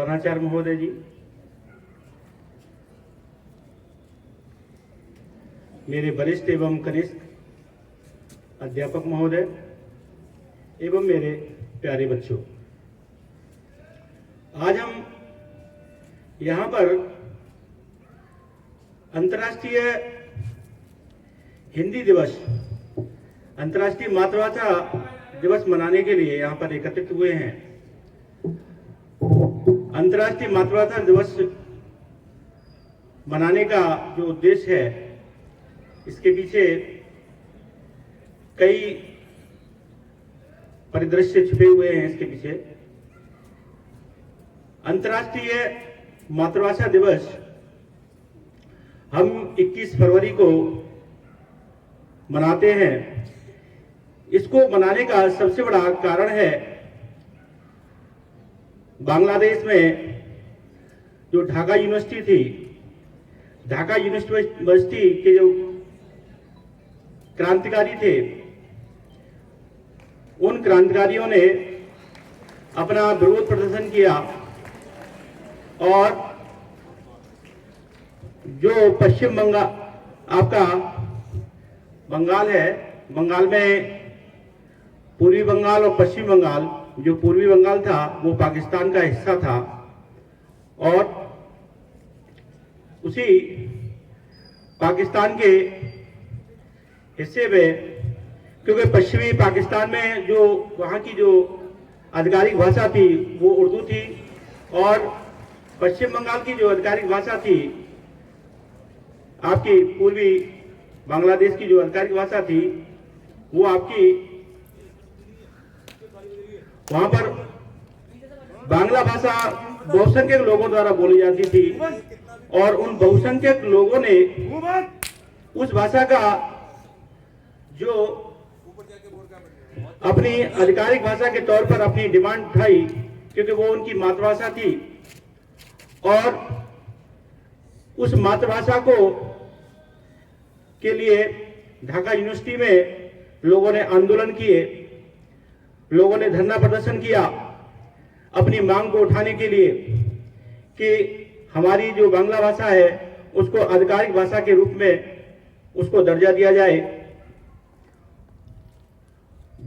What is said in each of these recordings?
प्रधानाचार्य महोदय जी, मेरे वरिष्ठ एवं कनिष्ठ अध्यापक महोदय एवं मेरे प्यारे बच्चों, आज हम यहाँ पर अंतर्राष्ट्रीय हिंदी दिवस, अंतर्राष्ट्रीय मातृभाषा दिवस मनाने के लिए यहाँ पर एकत्रित हुए हैं। अंतर्राष्ट्रीय मातृभाषा दिवस मनाने का जो उद्देश्य है, इसके पीछे कई परिदृश्य छुपे हुए हैं। इसके पीछे अंतर्राष्ट्रीय मातृभाषा दिवस हम 21 फरवरी को मनाते हैं। इसको मनाने का सबसे बड़ा कारण है, बांग्लादेश में जो ढाका यूनिवर्सिटी थी, ढाका यूनिवर्सिटी के जो क्रांतिकारी थे, उन क्रांतिकारियों ने अपना विरोध प्रदर्शन किया और जो पश्चिम बंगाल, आपका बंगाल है, बंगाल में पूर्वी बंगाल और पश्चिम बंगाल, जो पूर्वी बंगाल था वो पाकिस्तान का हिस्सा था और उसी पाकिस्तान के हिस्से में, क्योंकि पश्चिमी पाकिस्तान में जो वहाँ की जो आधिकारिक भाषा थी वो उर्दू थी और पश्चिम बंगाल की जो आधिकारिक भाषा थी, आपकी पूर्वी बांग्लादेश की जो आधिकारिक भाषा थी, वो आपकी वहां पर बांग्ला भाषा बहुसंख्यक लोगों द्वारा बोली जाती थी और उन बहुसंख्यक लोगों ने उस भाषा का जो अपनी आधिकारिक भाषा के तौर पर अपनी डिमांड उठाई, क्योंकि वो उनकी मातृभाषा थी और उस मातृभाषा को के लिए ढाका यूनिवर्सिटी में लोगों ने आंदोलन किए, लोगों ने धरना प्रदर्शन किया अपनी मांग को उठाने के लिए कि हमारी जो बांग्ला भाषा है उसको आधिकारिक भाषा के रूप में उसको दर्जा दिया जाए।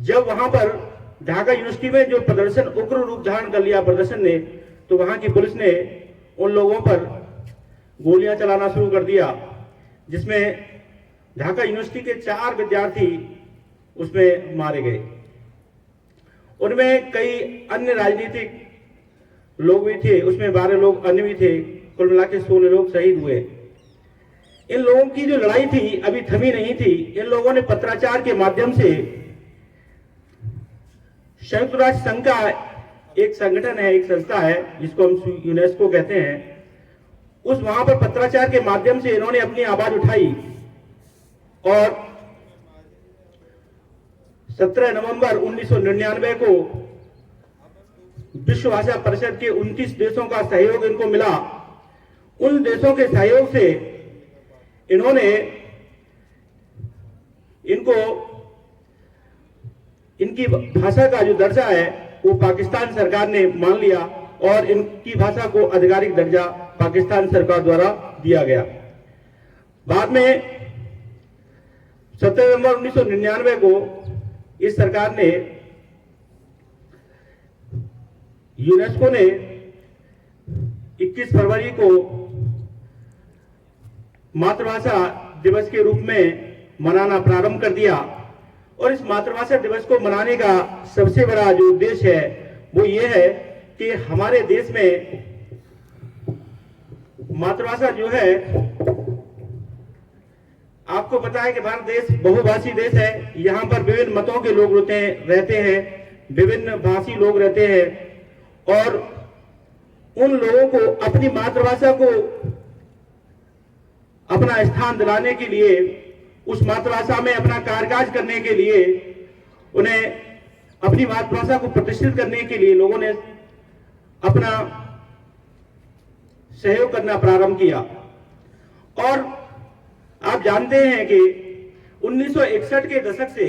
जब वहां पर ढाका यूनिवर्सिटी में जो प्रदर्शन उग्र रूप धारण कर लिया प्रदर्शन ने, तो वहां की पुलिस ने उन लोगों पर गोलियां चलाना शुरू कर दिया, जिसमें ढाका यूनिवर्सिटी के 4 विद्यार्थी उसमें मारे गए। उनमें कई अन्य राजनीतिक लोग भी थे, उसमें 12 लोग अन्य भी थे, कुल मिला के 16 लोग शहीद हुए। इन लोगों की जो लड़ाई थी अभी थमी नहीं थी। इन लोगों ने पत्राचार के माध्यम से संयुक्त राष्ट्र संघ का एक संगठन है, एक संस्था है जिसको हम यूनेस्को कहते हैं, उस वहां पर पत्राचार के माध्यम से इन्होंने अपनी आवाज उठाई और 17 नवंबर 1999 को विश्व भाषा परिषद के 29 देशों का सहयोग इनको मिला। उन देशों के सहयोग से इन्होंने इनको इनकी भाषा का जो दर्जा है वो पाकिस्तान सरकार ने मान लिया और इनकी भाषा को आधिकारिक दर्जा पाकिस्तान सरकार द्वारा दिया गया। बाद में 17 नवंबर 1999 को इस सरकार ने, यूनेस्को ने 21 फरवरी को मातृभाषा दिवस के रूप में मनाना प्रारंभ कर दिया और इस मातृभाषा दिवस को मनाने का सबसे बड़ा जो उद्देश्य है वो ये है कि हमारे देश में मातृभाषा जो है, आपको पता है कि भारत देश बहुभाषी देश है। यहाँ पर विभिन्न मतों के लोग रहते हैं, विभिन्न भाषी लोग रहते हैं और उन लोगों को अपनी मातृभाषा को अपना स्थान दिलाने के लिए, उस मातृभाषा में अपना कार्यकाज करने के लिए, उन्हें अपनी मातृभाषा को प्रतिष्ठित करने के लिए लोगों ने अपना सहयोग करना प्रारंभ किया। और आप जानते हैं कि 1961 के दशक से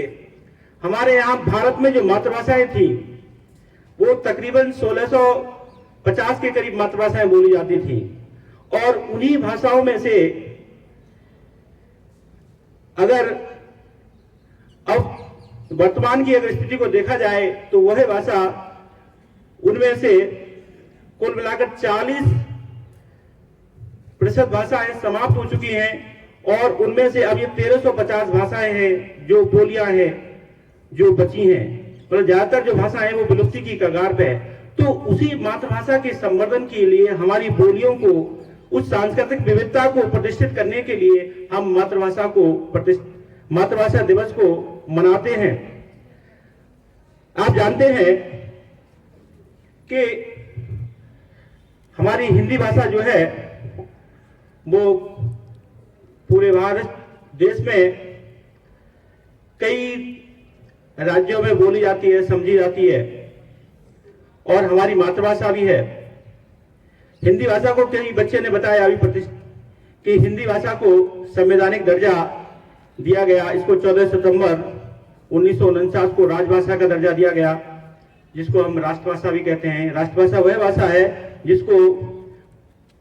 हमारे यहाँ भारत में जो मातृभाषाएं थी वो तकरीबन 50 के करीब मातृभाषाएं बोली जाती थी, और उन्हीं भाषाओं में से अगर अब वर्तमान की अगर स्थिति को देखा जाए तो वह भाषा उनमें से कुल मिलाकर 40% भाषाएं समाप्त हो चुकी हैं, और उनमें से अब ये 1350 भाषाएं हैं जो बोलियां हैं जो बची हैं, मतलब ज्यादातर जो भाषाएं वो विलुप्ति की कगार पे है। तो उसी मातृभाषा के संवर्धन के लिए, हमारी बोलियों को, उस सांस्कृतिक विविधता को प्रतिष्ठित करने के लिए हम मातृभाषा दिवस को मनाते हैं। आप जानते हैं कि हमारी हिंदी भाषा जो है वो पूरे भारत देश में कई राज्यों में बोली जाती है, समझी जाती है, और हमारी मातृभाषा भी है। हिंदी भाषा को कई बच्चे ने बताया अभी कि हिंदी भाषा को संवैधानिक दर्जा दिया गया। इसको 14 सितंबर 1949 को राजभाषा का दर्जा दिया गया, जिसको हम राष्ट्रभाषा भी कहते हैं। राष्ट्रभाषा वह भाषा है जिसको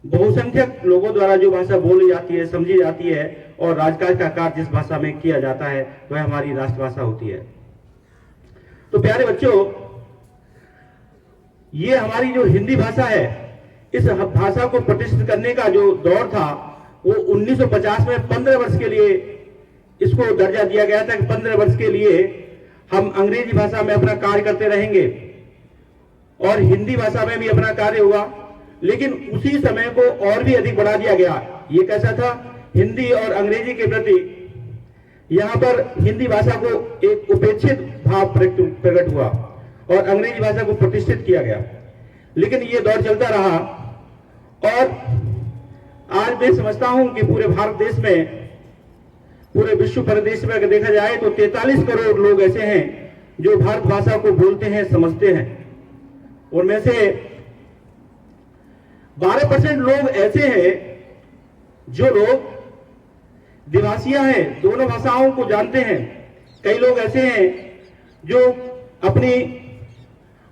बहुसंख्यक लोगों द्वारा जो भाषा बोली जाती है, समझी जाती है, और राजकाज का कार्य जिस भाषा में किया जाता है वह हमारी राष्ट्रभाषा होती है। तो प्यारे बच्चों, ये हमारी जो हिंदी भाषा है, इस भाषा को प्रतिष्ठित करने का जो दौर था वो 1950 में 15 वर्ष के लिए इसको दर्जा दिया गया था कि 15 वर्ष के लिए हम अंग्रेजी भाषा में अपना कार्य करते रहेंगे और हिंदी भाषा में भी अपना कार्य होगा। लेकिन उसी समय को और भी अधिक बढ़ा दिया गया। ये कैसा था? हिंदी और अंग्रेजी के प्रति यहाँ पर हिंदी भाषा को एक उपेक्षित भाव प्रकट हुआ और अंग्रेजी भाषा को प्रतिष्ठित किया गया। लेकिन ये दौर चलता रहा, और आज मैं समझता हूं कि पूरे भारत देश में, पूरे विश्व परिदृश्य में अगर देखा जाए तो 43 करोड़ लोग ऐसे हैं जो भारत भाषा को बोलते हैं, समझते हैं। उनमें से 12% लोग ऐसे हैं जो लोग द्विभाषीय हैं, दोनों भाषाओं को जानते हैं। कई लोग ऐसे हैं जो अपनी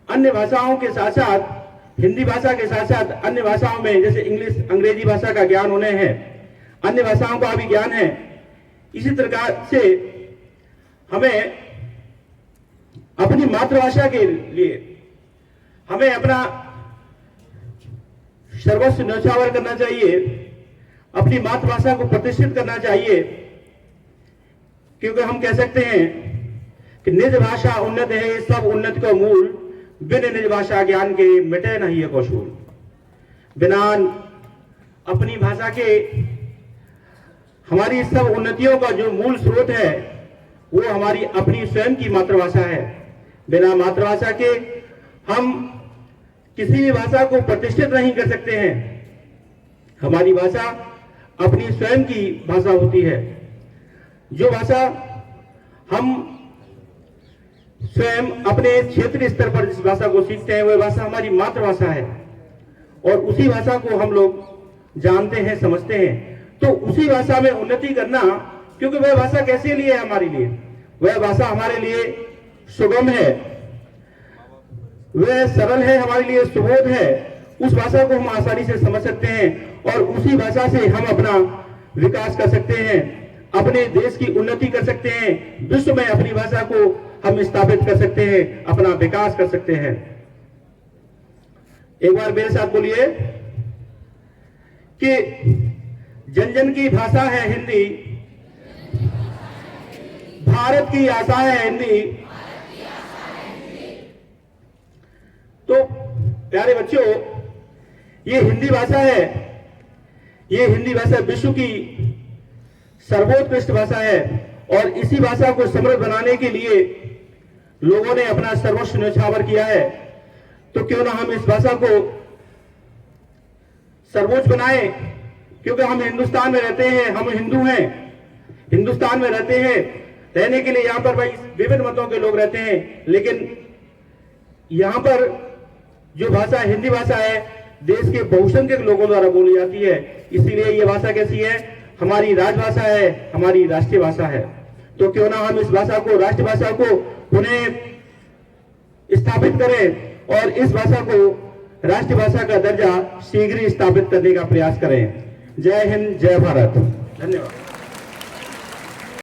अन्य भाषाओं के साथ साथ, हिंदी भाषा के साथ साथ अन्य भाषाओं में, जैसे इंग्लिश, अंग्रेजी भाषा का ज्ञान उन्हें है, अन्य भाषाओं का भी ज्ञान है। इसी प्रकार से हमें अपनी मातृभाषा के लिए हमें अपना सर्वस्व न्यौछावर करना चाहिए, अपनी मातृभाषा को प्रतिष्ठित करना चाहिए, क्योंकि हम कह सकते हैं कि निज भाषा उन्नत है, सब उन्नत का मूल, बिन निज भाषा ज्ञान के मिटे नहीं है कौशूल। बिना अपनी भाषा के हमारी सब उन्नतियों का जो मूल स्रोत है वो हमारी अपनी स्वयं की मातृभाषा है। बिना मातृभाषा के हम किसी भी भाषा को प्रतिष्ठित नहीं कर सकते हैं। हमारी भाषा अपनी स्वयं की भाषा होती है। जो भाषा हम स्वयं अपने क्षेत्रीय स्तर पर जिस भाषा को सीखते हैं वह भाषा हमारी मातृभाषा है, और उसी भाषा को हम लोग जानते हैं, समझते हैं। तो उसी भाषा में उन्नति करना, क्योंकि वह भाषा कैसे लिए है हमारे लिए? वह भाषा हमारे लिए सुगम है, वह सरल है, हमारे लिए सुबोध है। उस भाषा को हम आसानी से समझ सकते हैं और उसी भाषा से हम अपना विकास कर सकते हैं, अपने देश की उन्नति कर सकते हैं, विश्व में अपनी भाषा को हम स्थापित कर सकते हैं, अपना विकास कर सकते हैं। एक बार मेरे साथ बोलिए कि जन जन की भाषा है हिंदी, भारत की आशा है हिंदी। तो प्यारे बच्चों, ये हिंदी भाषा है, ये हिंदी भाषा विश्व की सर्वोत्कृष्ट भाषा है, और इसी भाषा को समृद्ध बनाने के लिए लोगों ने अपना सर्वस्व न्यौछावर किया है। तो क्यों ना हम इस भाषा को सर्वोच्च बनाएं, क्योंकि हम हिंदुस्तान में रहते हैं, हम हिंदू हैं, हिंदुस्तान में रहते हैं। रहने के लिए यहाँ पर भाई विभिन्न मतों के लोग रहते हैं, लेकिन यहाँ पर जो भाषा हिंदी भाषा है देश के बहुसंख्यक लोगों द्वारा बोली जाती है। इसीलिए ये भाषा कैसी है? हमारी राजभाषा है, हमारी राष्ट्रीय भाषा है। तो क्यों ना हम इस भाषा को, राष्ट्रभाषा को पुनः स्थापित करें और इस भाषा को राष्ट्रीय भाषा का दर्जा शीघ्र ही स्थापित करने का प्रयास करें। जय हिंद, जय भारत। धन्यवाद।